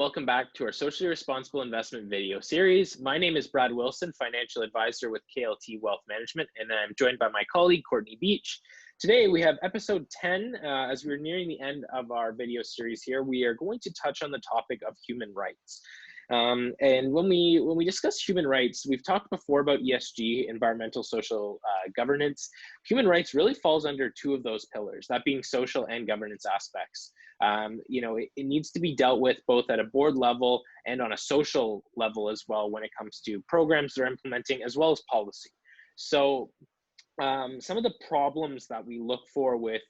welcome back to our socially responsible investment video series. My name is Brad Wilson, financial advisor with KLT Wealth Management, and I'm joined by my colleague, Courtney Beach. Today we have episode 10. As we're nearing the end of our video series here, we are going to touch on the topic of human rights. And when we discuss human rights, we've talked before about ESG, environmental, social governance. Human rights really falls under two of those pillars, that being social and governance aspects. It needs to be dealt with both at a board level and on a social level as well when it comes to programs they're implementing as well as policy. So some of the problems that we look for with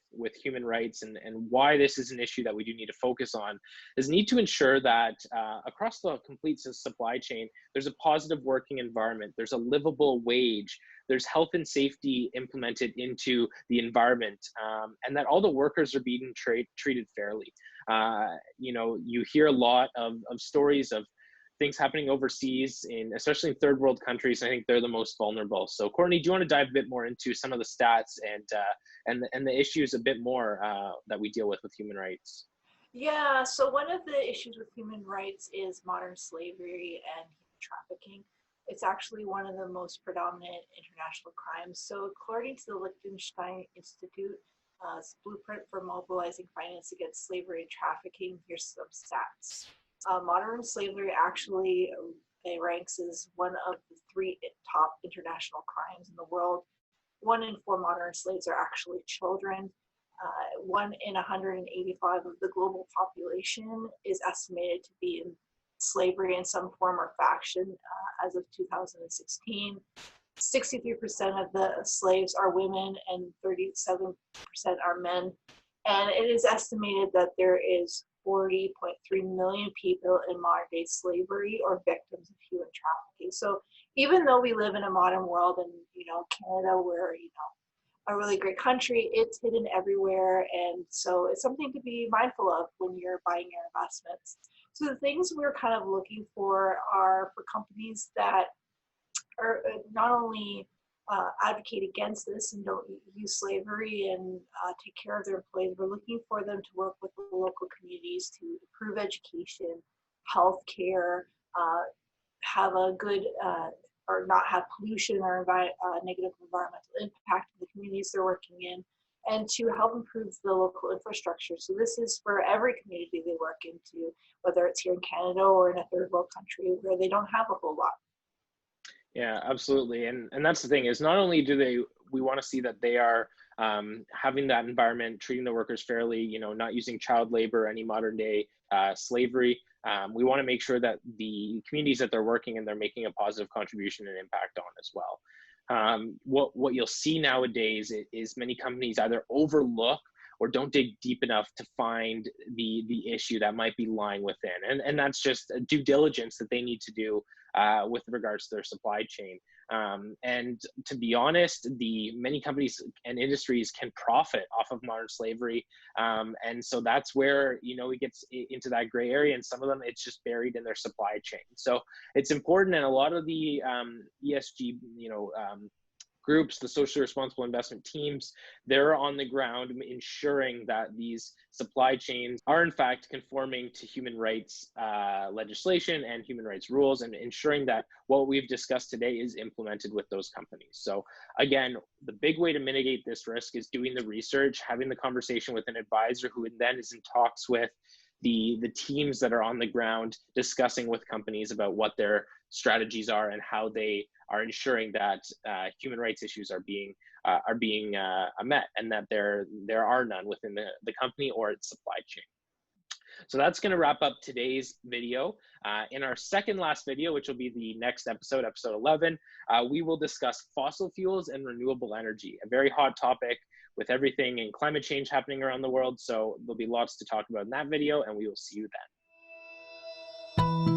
human rights and why this is an issue that we do need to focus on is need to ensure that across the complete supply chain, there's a positive working environment, there's a livable wage, there's health and safety implemented into the environment, and that all the workers are being treated fairly. You hear a lot of stories of things happening overseas, especially in third world countries. I think they're the most vulnerable. So Courtney, do you want to dive a bit more into some of the stats and the issues a bit more that we deal with human rights? Yeah, so one of the issues with human rights is modern slavery and human trafficking. It's actually one of the most predominant international crimes. So according to the Liechtenstein Institute, Blueprint for Mobilizing Finance Against Slavery and Trafficking, here's some stats. Modern slavery actually ranks as one of the three top international crimes in the world. 1 in 4 modern slaves are actually children. 1 in 185 of the global population is estimated to be in slavery in some form or fashion as of 2016. 63% of the slaves are women and 37% are men. And it is estimated that there is 40.3 million people in modern day slavery or victims of human trafficking. So even though we live in a modern world and, Canada, we're, a really great country, it's hidden everywhere. And so it's something to be mindful of when you're buying your investments. So the things we're kind of looking for are for companies that are not only advocate against this and don't use slavery and take care of their employees. We're looking for them to work with the local communities to improve education, healthcare, have a good or not have pollution or negative environmental impact in the communities they're working in, and to help improve the local infrastructure. So this is for every community they work into, whether it's here in Canada or in a third world country where they don't have a whole lot. Yeah, absolutely. And that's the thing is not only do we want to see that they are having that environment, treating the workers fairly, not using child labor, any modern day slavery. We want to make sure that the communities that they're working in, they're making a positive contribution and impact on as well. What you'll see nowadays is many companies either overlook or don't dig deep enough to find the issue that might be lying within. And that's just a due diligence that they need to do with regards to their supply chain. And to be honest, many companies and industries can profit off of modern slavery. And so that's where, it gets into that gray area, and some of them, it's just buried in their supply chain. So it's important, and a lot of the ESG, groups, the socially responsible investment teams, they're on the ground ensuring that these supply chains are in fact conforming to human rights legislation and human rights rules, and ensuring that what we've discussed today is implemented with those companies. So again, the big way to mitigate this risk is doing the research, having the conversation with an advisor who then is in talks with the teams that are on the ground, discussing with companies about what their strategies are and how they are ensuring that human rights issues are being met, and that there are none within the company or its supply chain. So that's going to wrap up today's video. In our second last video, which will be the next episode, episode 11, we will discuss fossil fuels and renewable energy, a very hot topic with everything and climate change happening around the world. So there'll be lots to talk about in that video, and we will see you then.